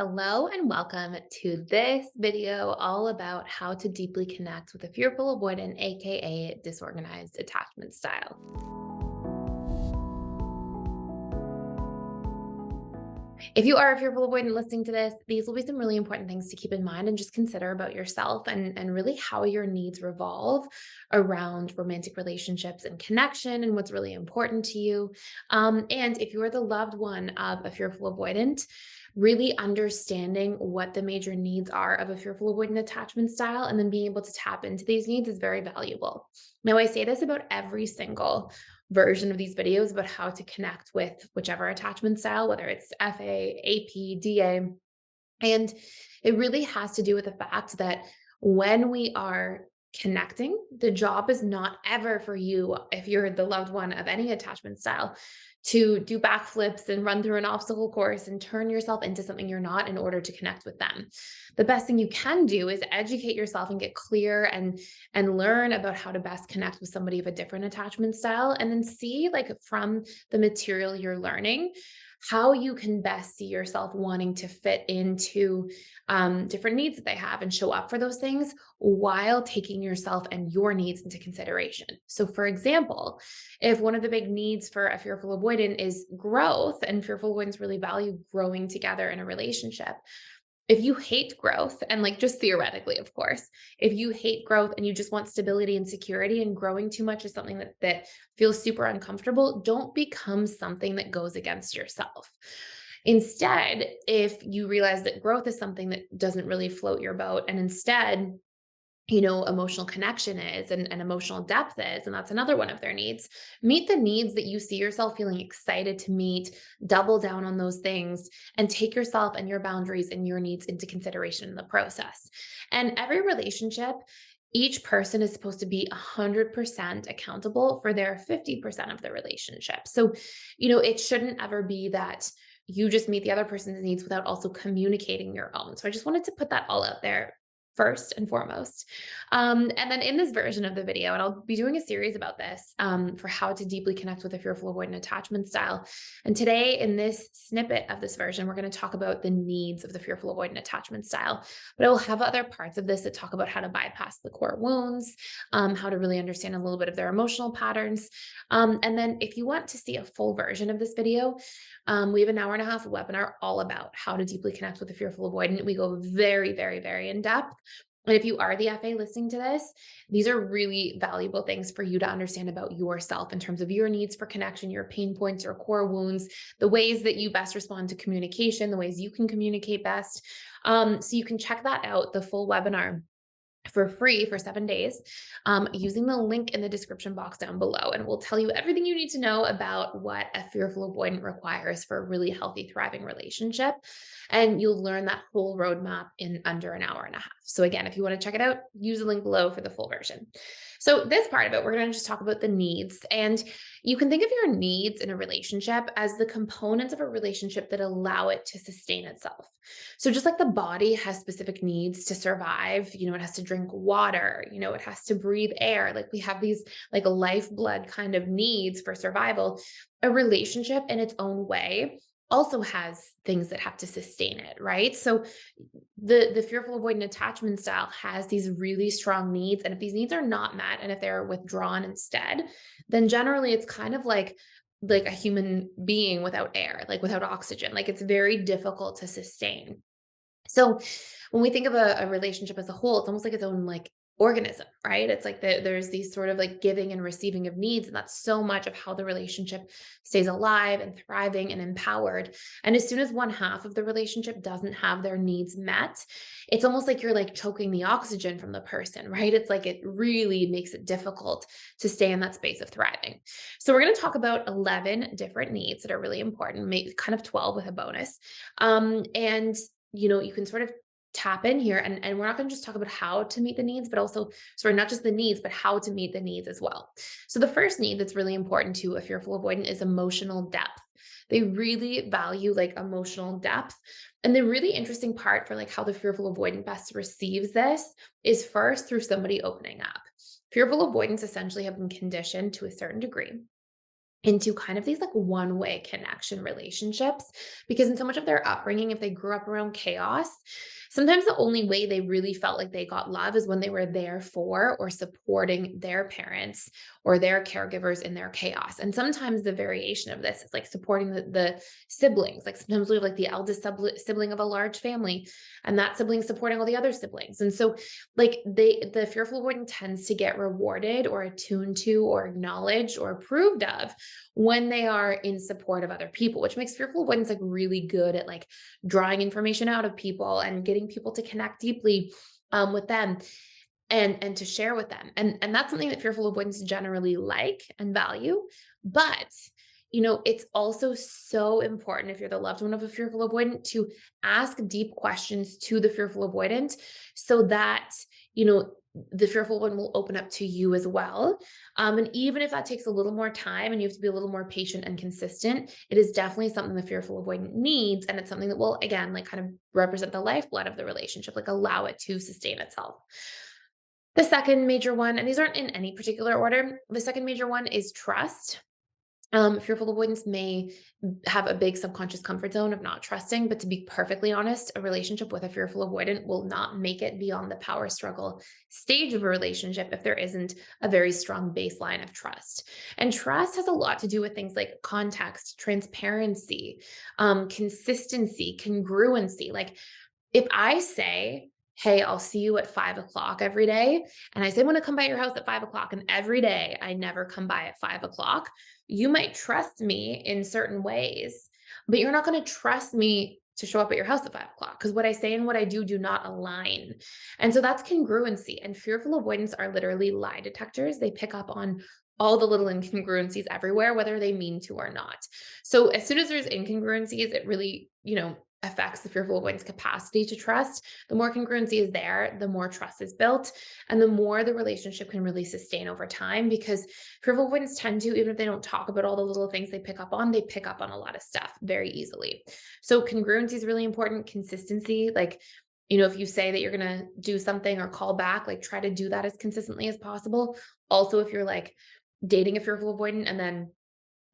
Hello and welcome to this video all about how to deeply connect with a fearful avoidant, aka disorganized attachment style. If you are a fearful avoidant listening to this, these will be some really important things to keep in mind and just consider about yourself and really how your needs revolve around romantic relationships and connection and what's really important to you. And if you are the loved one of a fearful avoidant, really understanding what the major needs are of a fearful avoidant attachment style and then being able to tap into these needs is very valuable. Now, I say this about every single version of these videos about how to connect with whichever attachment style, whether it's FA, AP, DA. And it really has to do with the fact that when we are connecting, the job is not ever for you, if you're the loved one of any attachment style, to do backflips and run through an obstacle course and turn yourself into something you're not in order to connect with them. The best thing you can do is educate yourself and get clear and learn about how to best connect with somebody of a different attachment style and then see like from the material you're learning how you can best see yourself wanting to fit into different needs that they have and show up for those things while taking yourself and your needs into consideration. So, for example, if one of the big needs for a fearful avoidant is growth, and fearful avoidants really value growing together in a relationship, if you hate growth, and like just theoretically, of course, if you hate growth and you just want stability and security and growing too much is something that feels super uncomfortable, don't become something that goes against yourself. Instead, if you realize that growth is something that doesn't really float your boat, and instead emotional connection is and emotional depth is, and that's another one of their needs. Meet the needs that you see yourself feeling excited to meet, double down on those things, and take yourself and your boundaries and your needs into consideration in the process. And every relationship, each person is supposed to be 100% accountable for their 50% of the relationship. So, it shouldn't ever be that you just meet the other person's needs without also communicating your own. So I just wanted to put that all out there first and foremost. And then in this version of the video, and I'll be doing a series about this for how to deeply connect with a fearful avoidant attachment style. And today, in this snippet of this version, we're going to talk about the needs of the fearful avoidant attachment style. But I will have other parts of this that talk about how to bypass the core wounds, how to really understand a little bit of their emotional patterns. And then, if you want to see a full version of this video, we have an hour and a half webinar all about how to deeply connect with a fearful avoidant. We go very, very, very in depth. And if you are the FA listening to this, these are really valuable things for you to understand about yourself in terms of your needs for connection, your pain points, your core wounds, the ways that you best respond to communication, the ways you can communicate best. So you can check that out, the full webinar for free for 7 days using the link in the description box down below. And we'll tell you everything you need to know about what a fearful avoidant requires for a really healthy, thriving relationship. And you'll learn that whole roadmap in under an hour and a half. So again, if you want to check it out, use the link below for the full version. So this part of it, we're going to just talk about the needs. And you can think of your needs in a relationship as the components of a relationship that allow it to sustain itself. So just like the body has specific needs to survive, it has to drink water, it has to breathe air. Like we have these like lifeblood kind of needs for survival. A relationship in its own way also has things that have to sustain it, right? So the fearful avoidant attachment style has these really strong needs. And if these needs are not met and if they're withdrawn instead, then generally it's kind of like a human being without air, like without oxygen. Like it's very difficult to sustain. So when we think of a relationship as a whole, it's almost like its own like organism, right? It's like there's these sort of like giving and receiving of needs. And that's so much of how the relationship stays alive and thriving and empowered. And as soon as one half of the relationship doesn't have their needs met, it's almost like you're like choking the oxygen from the person, right? It's like it really makes it difficult to stay in that space of thriving. So we're going to talk about 11 different needs that are really important, maybe kind of 12 with a bonus. And you can sort of tap in here and we're not going to just talk about how to meet the needs, but also, sorry, not just the needs, but how to meet the needs as well. So the first need that's really important to a fearful avoidant is emotional depth. They really value like emotional depth. And the really interesting part for like how the fearful avoidant best receives this is first through somebody opening up. Fearful avoidants essentially have been conditioned to a certain degree into kind of these like one-way connection relationships, because in so much of their upbringing, if they grew up around chaos, sometimes the only way they really felt like they got love is when they were there for or supporting their parents or their caregivers in their chaos. And sometimes the variation of this is like supporting the siblings. Like sometimes we have like the eldest sibling of a large family, and that sibling supporting all the other siblings. And so like the fearful avoidant tends to get rewarded or attuned to or acknowledged or approved of when they are in support of other people, which makes fearful avoidance like really good at like drawing information out of people and getting people to connect deeply with them and to share with them. And that's something that fearful avoidance generally like and value. But it's also so important if you're the loved one of a fearful avoidant to ask deep questions to the fearful avoidant so that, you know, the fearful one will open up to you as well. And even if that takes a little more time and you have to be a little more patient and consistent, it is definitely something the fearful avoidant needs. And it's something that will, again, like kind of represent the lifeblood of the relationship, like allow it to sustain itself. The second major one, and these aren't in any particular order, the second major one is trust. Fearful avoidance may have a big subconscious comfort zone of not trusting, but to be perfectly honest, a relationship with a fearful avoidant will not make it beyond the power struggle stage of a relationship if there isn't a very strong baseline of trust. And trust has a lot to do with things like context, transparency, consistency, congruency. Like if I say, hey, I'll see you at 5 o'clock every day, and I say, I'm going to come by your house at 5 o'clock, and every day I never come by at 5 o'clock, you might trust me in certain ways, but you're not going to trust me to show up at your house at 5 o'clock because what I say and what I do not align. And so that's congruency. And fearful avoidance are literally lie detectors. They pick up on all the little incongruencies everywhere, whether they mean to or not. So as soon as there's incongruencies, it really, affects the fearful avoidance capacity to trust. The more congruency is there, the more trust is built, and the more the relationship can really sustain over time because fearful avoidance tend to, even if they don't talk about all the little things they pick up on, they pick up on a lot of stuff very easily. So congruency is really important. Consistency, like, if you say that you're going to do something or call back, like try to do that as consistently as possible. Also, if you're like dating a fearful avoidant and then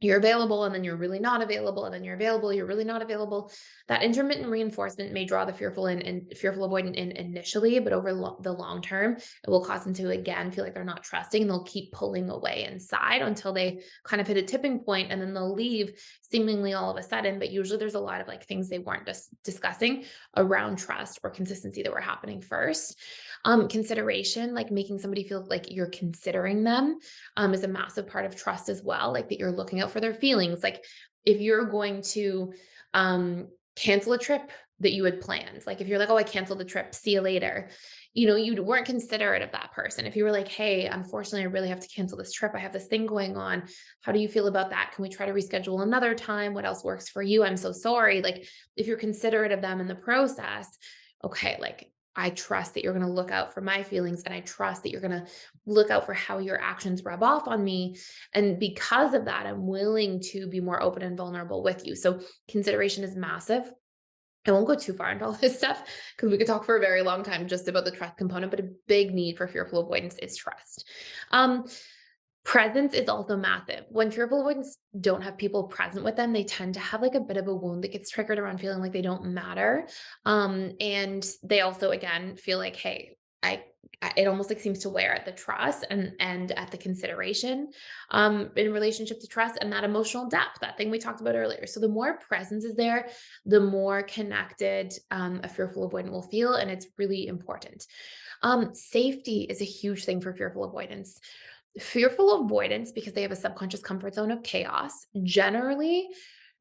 you're available and then you're really not available and then you're available, you're really not available. That intermittent reinforcement may draw the fearful and fearful avoidant in initially, but over the long term, it will cause them to again feel like they're not trusting and they'll keep pulling away inside until they kind of hit a tipping point and then they'll leave seemingly all of a sudden. But usually there's a lot of like things they weren't just discussing around trust or consistency that were happening first. Consideration, like making somebody feel like you're considering them is a massive part of trust as well, like that you're looking out for their feelings. Like if you're going to cancel a trip that you had planned, like if you're like, oh, I canceled the trip, see you later, you weren't considerate of that person. If you were like, hey, unfortunately, I really have to cancel this trip. I have this thing going on. How do you feel about that? Can we try to reschedule another time? What else works for you? I'm so sorry. Like if you're considerate of them in the process, okay, like I trust that you're going to look out for my feelings and I trust that you're going to look out for how your actions rub off on me. And because of that, I'm willing to be more open and vulnerable with you. So consideration is massive. I won't go too far into all this stuff because we could talk for a very long time just about the trust component, but a big need for fearful avoidance is trust. Um, Presence is also massive. When fearful avoidants don't have people present with them, they tend to have like a bit of a wound that gets triggered around feeling like they don't matter. And they also, again, feel like, hey, it almost like seems to wear at the trust and at the consideration in relationship to trust and that emotional depth, that thing we talked about earlier. So the more presence is there, the more connected a fearful avoidant will feel, and it's really important. Safety is a huge thing for fearful avoidance. Fearful avoidance, because they have a subconscious comfort zone of chaos, generally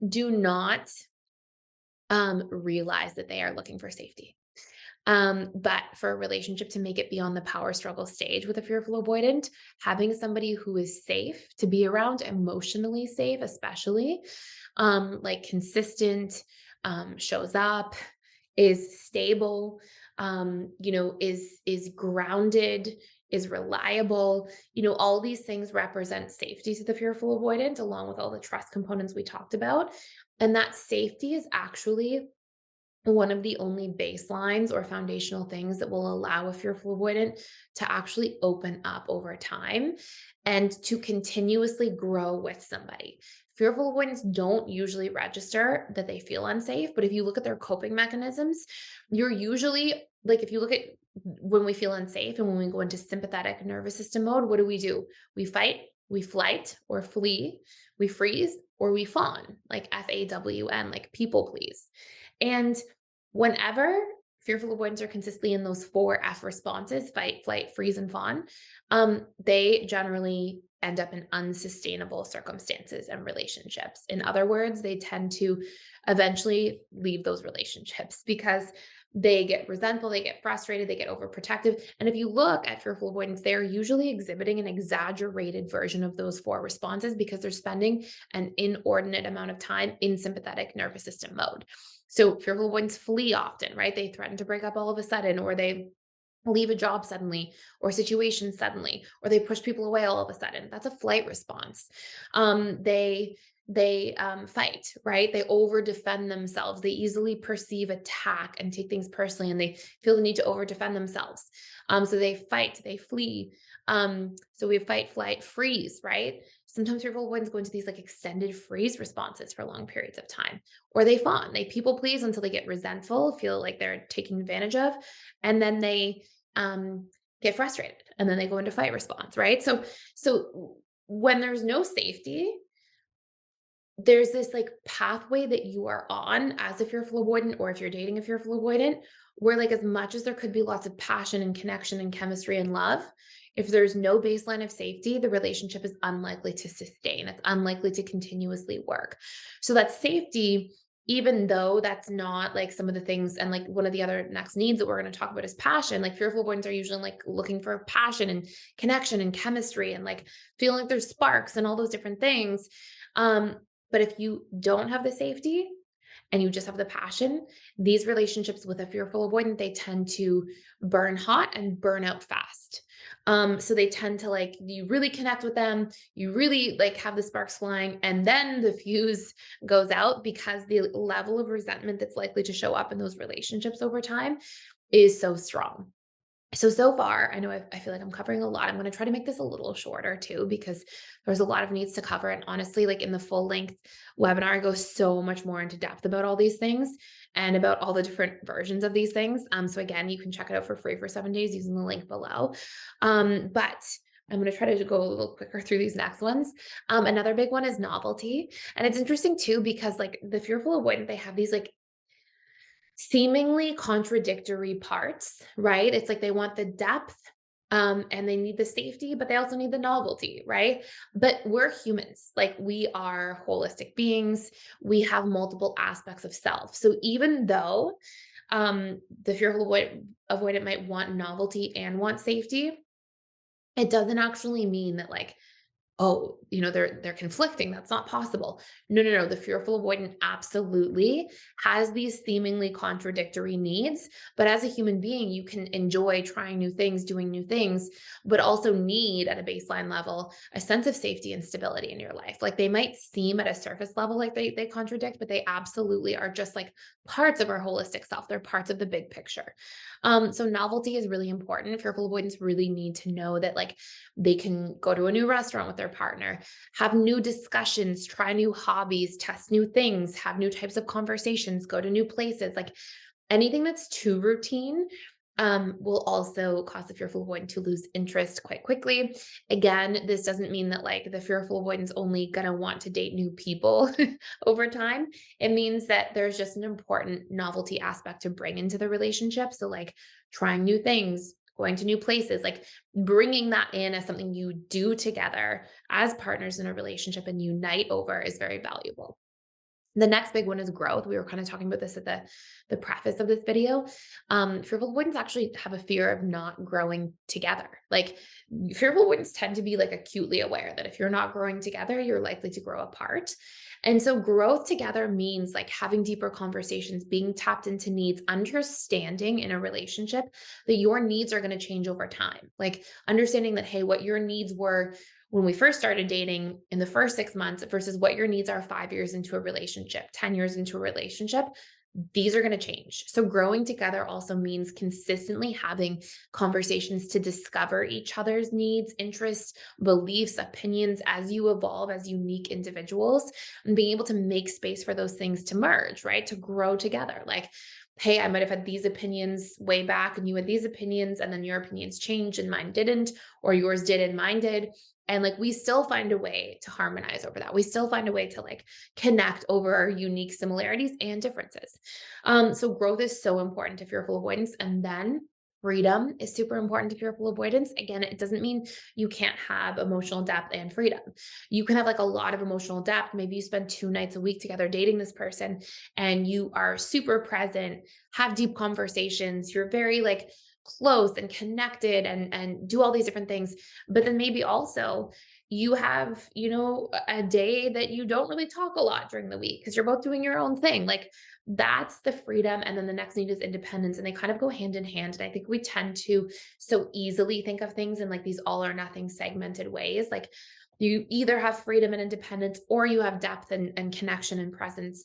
do not realize that they are looking for safety. But for a relationship to make it beyond the power struggle stage with a fearful avoidant, having somebody who is safe to be around, emotionally safe, especially, like consistent, shows up, is stable, is grounded, is reliable. All these things represent safety to the fearful avoidant, along with all the trust components we talked about. And that safety is actually one of the only baselines or foundational things that will allow a fearful avoidant to actually open up over time and to continuously grow with somebody. Fearful avoidants don't usually register that they feel unsafe, but if you look at their coping mechanisms, you're usually like, if you look at when we feel unsafe and when we go into sympathetic nervous system mode, what do? We fight, we flight or flee, we freeze, or we fawn, like FAWN, like people please. And whenever fearful avoidants are consistently in those 4F responses, fight, flight, freeze, and fawn, they generally end up in unsustainable circumstances and relationships. In other words, they tend to eventually leave those relationships because they get resentful, they get frustrated, they get overprotective. And if you look at fearful avoidance, they're usually exhibiting an exaggerated version of those 4 responses because they're spending an inordinate amount of time in sympathetic nervous system mode. So fearful avoidants flee often, right? They threaten to break up all of a sudden, or they leave a job suddenly, or situation suddenly, or they push people away all of a sudden. That's a flight response. They fight, right? They over defend themselves. They easily perceive attack and take things personally, and they feel the need to over defend themselves. So they fight, they flee. So we fight, flight, freeze, right? Sometimes fearful avoidants go into these like extended freeze responses for long periods of time, or they fawn. They people please until they get resentful, feel like they're taken advantage of, and then they get frustrated, and then they go into fight response, right? So when there's no safety, there's this like pathway that you are on as a fearful avoidant, or if you're dating a fearful avoidant, where like as much as there could be lots of passion and connection and chemistry and love, if there's no baseline of safety, the relationship is unlikely to sustain. It's unlikely to continuously work. So that safety, even though that's not like some of the things, and like one of the other next needs that we're going to talk about is passion. Like fearful avoidants are usually like looking for passion and connection and chemistry and like feeling like there's sparks and all those different things. Um, but if you don't have the safety and you just have the passion, these relationships with a fearful avoidant, they tend to burn hot and burn out fast. So they tend to like, you really connect with them, you really like have the sparks flying, and then the fuse goes out because the level of resentment that's likely to show up in those relationships over time is so strong. So far, I know I feel like I'm covering a lot. I'm going to try to make this a little shorter too, because there's a lot of needs to cover. And honestly, like in the full length webinar, I go so much more into depth about all these things and about all the different versions of these things. So again, you can check it out for free for 7 days using the link below. But I'm going to try to go a little quicker through these next ones. Another big one is novelty. And it's interesting too, because like the fearful avoidant, they have these like seemingly contradictory parts, right? It's like they want the depth, and they need the safety, but they also need the novelty, right? But we're humans, like we are holistic beings. We have multiple aspects of self. So even though the fearful avoidant might want novelty and want safety, it doesn't actually mean that like, oh, they're conflicting. That's not possible. No. The fearful avoidant absolutely has these seemingly contradictory needs. But as a human being, you can enjoy trying new things, doing new things, but also need at a baseline level a sense of safety and stability in your life. Like they might seem at a surface level like they contradict, but they absolutely are just like parts of our holistic self. They're parts of the big picture. So novelty is really important. Fearful avoidants really need to know that like they can go to a new restaurant with their partner, have new discussions, try new hobbies, test new things, have new types of conversations, go to new places. Like anything that's too routine will also cause the fearful avoidant to lose interest quite quickly. Again, this doesn't mean that like the fearful avoidant's only gonna want to date new people over time. It means that there's just an important novelty aspect to bring into the relationship. So like trying new things, going to new places, like bringing that in as something you do together as partners in a relationship and unite over is very valuable. The next big one is growth. We were kind of talking about this at the preface of this video. Fearful avoidants actually have a fear of not growing together. Like fearful avoidants tend to be like acutely aware that if you're not growing together, you're likely to grow apart. And so growth together means like having deeper conversations, being tapped into needs, understanding in a relationship that your needs are going to change over time. Like understanding that, hey, what your needs were when we first started dating in the first 6 months versus what your needs are 5 years into a relationship, 10 years into a relationship, these are going to change. So, growing together also means consistently having conversations to discover each other's needs, interests, beliefs, opinions as you evolve as unique individuals, and being able to make space for those things to merge, right? To grow together. Like, hey, I might have had these opinions way back, and you had these opinions, and then your opinions changed and mine didn't, or yours did and mine did. And like, we still find a way to harmonize over that. We still find a way to like connect over our unique similarities and differences. So growth is so important if you're full avoidance. And then freedom is super important if you're full avoidance. Again, it doesn't mean you can't have emotional depth and freedom. You can have like a lot of emotional depth. Maybe you spend 2 nights a week together dating this person and you are super present, have deep conversations. You're very like close and connected and do all these different things. But then maybe also you have, a day that you don't really talk a lot during the week because you're both doing your own thing. Like that's the freedom. And then the next need is independence. And they kind of go hand in hand. And I think we tend to so easily think of things in like these all or nothing segmented ways. Like you either have freedom and independence or you have depth and connection and presence.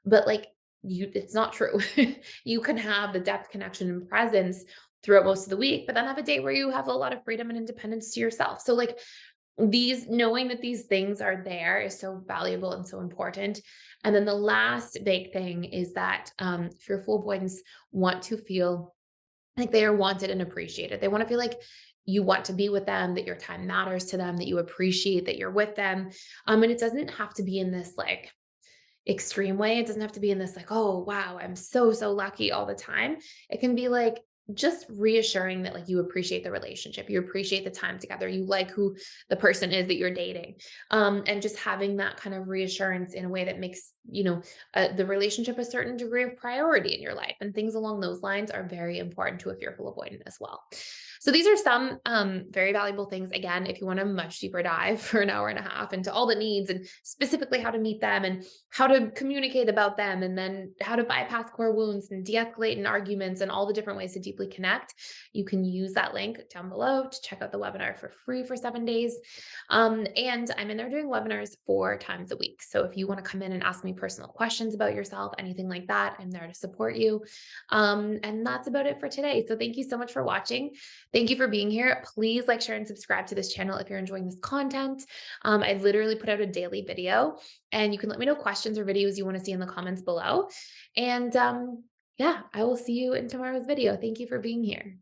But like it's not true. You can have the depth, connection, and presence throughout most of the week, but then have a day where you have a lot of freedom and independence to yourself. So like these knowing that these things are there is so valuable and so important. And then the last big thing is that fearful avoidance want to feel like they are wanted and appreciated. They want to feel like you want to be with them, that your time matters to them, that you appreciate that you're with them. And it doesn't have to be in this like extreme way. It doesn't have to be in this like, oh, wow, I'm so, so lucky all the time. It can be like just reassuring that like you appreciate the relationship, you appreciate the time together, you like who the person is that you're dating. And just having that kind of reassurance in a way that makes, the relationship a certain degree of priority in your life. And things along those lines are very important to a fearful avoidant as well. So these are some very valuable things. Again, if you want a much deeper dive for an hour and a half into all the needs and specifically how to meet them and how to communicate about them, and then how to bypass core wounds and de-escalate in arguments and all the different ways to deeply connect, you can use that link down below to check out the webinar for free for 7 days. And I'm in there doing webinars 4 times a week. So if you want to come in and ask me personal questions about yourself, anything like that, I'm there to support you. And that's about it for today. So thank you so much for watching. Thank you for being here. Please like, share, and subscribe to this channel if you're enjoying this content. I literally put out a daily video, and you can let me know questions or videos you want to see in the comments below. And yeah, I will see you in tomorrow's video. Thank you for being here.